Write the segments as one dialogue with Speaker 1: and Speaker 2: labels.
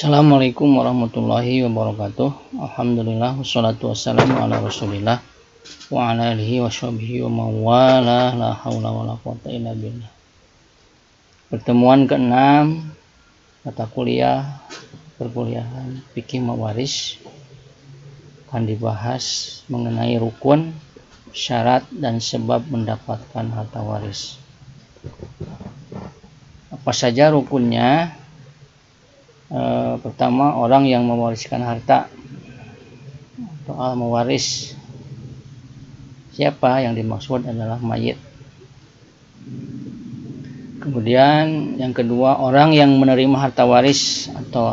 Speaker 1: Assalamualaikum warahmatullahi wabarakatuh. Alhamdulillah wassalatu wassalamu ala Rasulillah wa ala alihi washabihi wa mawala la haula wala quwata illa billah. Pertemuan ke-6 mata kuliah perkuliahan fikih mawaris akan dibahas mengenai rukun, syarat dan sebab mendapatkan harta waris. Apa saja rukunnya? Pertama, orang yang mewariskan harta atau al-mewaris. Siapa yang dimaksud adalah mayit. Kemudian yang kedua, orang yang menerima harta waris atau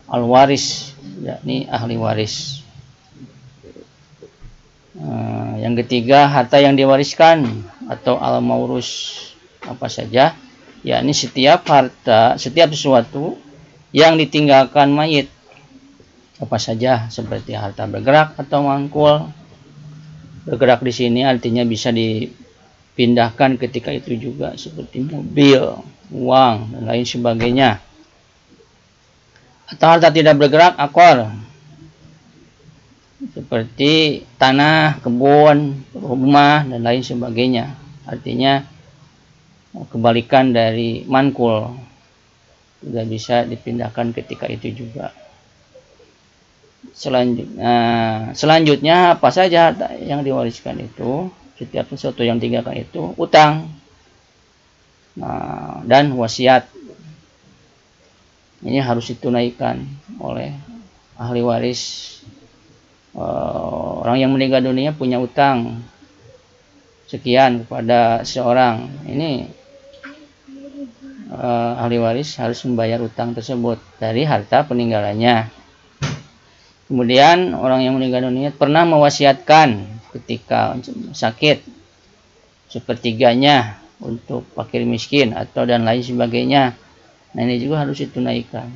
Speaker 1: al-waris, yakni ahli waris. Yang ketiga, harta yang diwariskan atau al-maurus, apa saja, yakni setiap harta, setiap sesuatu yang ditinggalkan mayit, apa saja, seperti harta bergerak atau mangkul. Bergerak di sini artinya bisa dipindahkan ketika itu juga, seperti mobil, uang, dan lain sebagainya. Atau harta tidak bergerak, akor, seperti tanah, kebun, rumah, dan lain sebagainya. Artinya kebalikan dari mankul, tidak bisa dipindahkan ketika itu juga. Selanjutnya apa saja harta yang diwariskan itu, setiap sesuatu yang ditinggalkan itu, utang dan wasiat. Ini harus ditunaikan oleh ahli waris. Orang yang meninggal dunia punya utang sekian kepada seorang, ini ahli waris harus membayar utang tersebut dari harta peninggalannya. Kemudian orang yang meninggal dunia pernah mewasiatkan ketika sakit sepertiganya untuk fakir miskin atau dan lain sebagainya. Nah, ini juga harus ditunaikan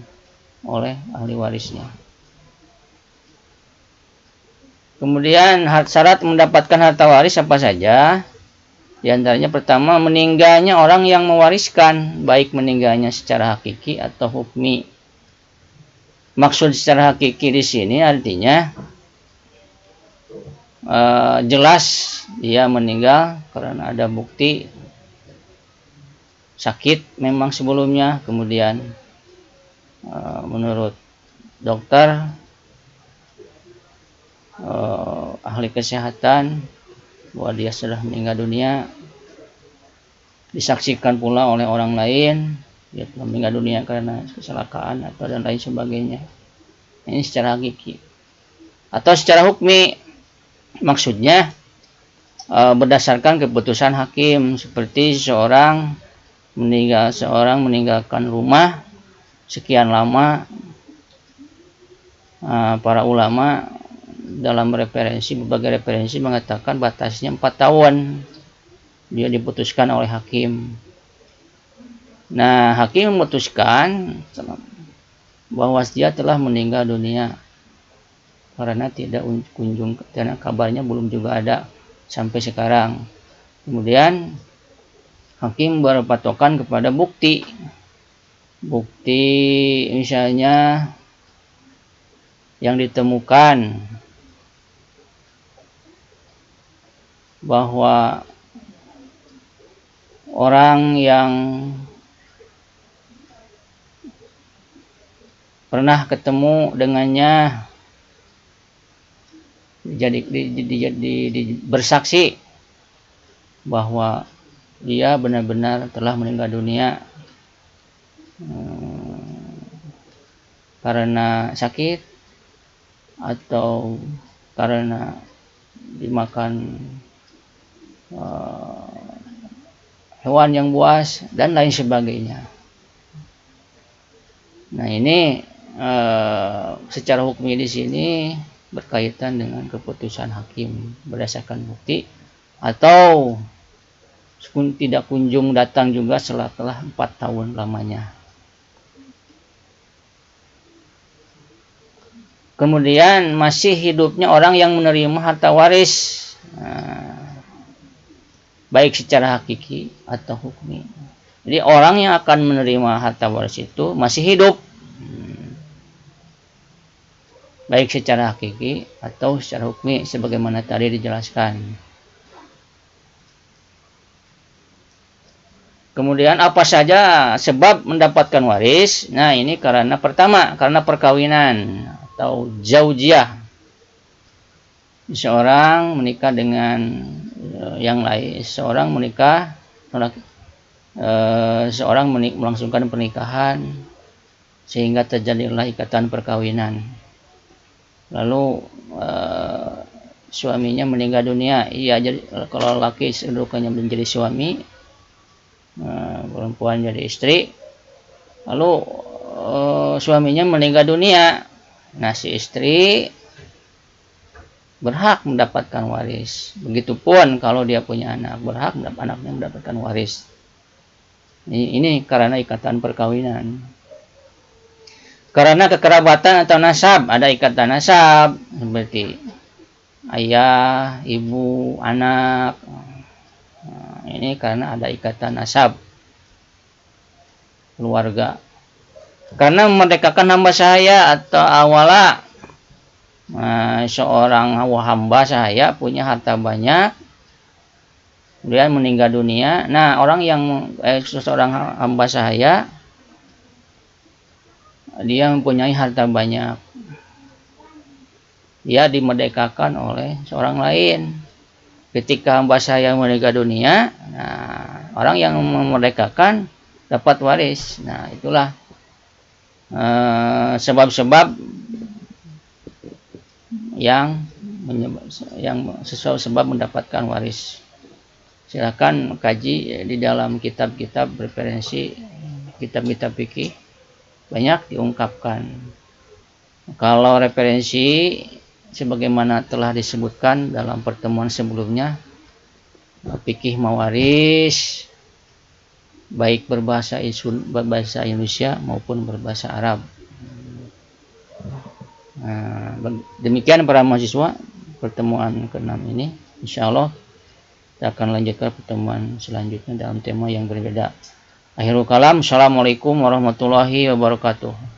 Speaker 1: oleh ahli warisnya. Kemudian syarat mendapatkan harta waris apa saja? Di antaranya pertama, meninggalnya orang yang mewariskan, baik meninggalnya secara hakiki atau hukmi. Maksud secara hakiki di sini artinya jelas dia meninggal karena ada bukti sakit memang sebelumnya, kemudian menurut dokter, ahli kesehatan, bahwa dia sudah meninggal dunia, disaksikan pula oleh orang lain dia telah meninggal dunia karena kecelakaan atau dan lain sebagainya. Ini secara hakiki. Atau secara hukmi, maksudnya berdasarkan keputusan hakim, seperti seorang meninggalkan rumah sekian lama. Para ulama dalam berbagai referensi mengatakan batasnya 4 tahun. Dia diputuskan oleh hakim. Nah, hakim memutuskan bahwa dia telah meninggal dunia karena karena kabarnya belum juga ada sampai sekarang. Kemudian hakim berpatokan kepada bukti misalnya yang ditemukan bahwa orang yang pernah ketemu dengannya bersaksi bahwa dia benar-benar telah meninggal dunia karena sakit atau karena dimakan hewan yang buas dan lain sebagainya. Nah, ini secara hukum di sini berkaitan dengan keputusan hakim berdasarkan bukti atau tidak kunjung datang juga setelah 4 tahun lamanya. Kemudian masih hidupnya orang yang menerima harta waris, baik secara hakiki atau hukmi. Jadi orang yang akan menerima harta waris itu masih hidup, baik secara hakiki atau secara hukmi sebagaimana tadi dijelaskan. Kemudian apa saja sebab mendapatkan waris? Nah, ini karena pertama, karena perkawinan atau zaujiah. Seorang menikah dengan yang lain, seorang menikah, seorang melangsungkan pernikahan sehingga terjadilah ikatan perkawinan. Lalu suaminya meninggal dunia. Iya, jadi kalau laki kedudukannya menjadi suami, perempuan jadi istri. Lalu suaminya meninggal dunia. Nah, si istri berhak mendapatkan waris. Begitupun kalau dia punya anak, berhak anaknya mendapatkan waris. Ini karena ikatan perkawinan. Karena kekerabatan atau nasab, ada ikatan nasab seperti ayah, ibu, anak. Ini karena ada ikatan nasab keluarga. Karena memerdekakan hamba sahaya atau awala, seorang hamba sahaya punya harta banyak, kemudian meninggal dunia. Nah, orang yang seorang hamba sahaya, dia mempunyai harta banyak, dia dimerdekakan oleh seorang lain. Ketika hamba sahaya meninggal dunia, nah, orang yang memerdekakan dapat waris. Nah, itulah sebab-sebab yang sesuatu sebab mendapatkan waris. Silakan kaji di dalam kitab-kitab referensi, kitab-kitab fikih banyak diungkapkan. Kalau referensi sebagaimana telah disebutkan dalam pertemuan sebelumnya, fikih mawaris baik berbahasa Indonesia maupun berbahasa Arab. Demikian para mahasiswa, pertemuan ke-6 ini. Insyaallah kita akan lanjutkan pertemuan selanjutnya dalam tema yang berbeda. Akhirul kalam, assalamualaikum warahmatullahi wabarakatuh.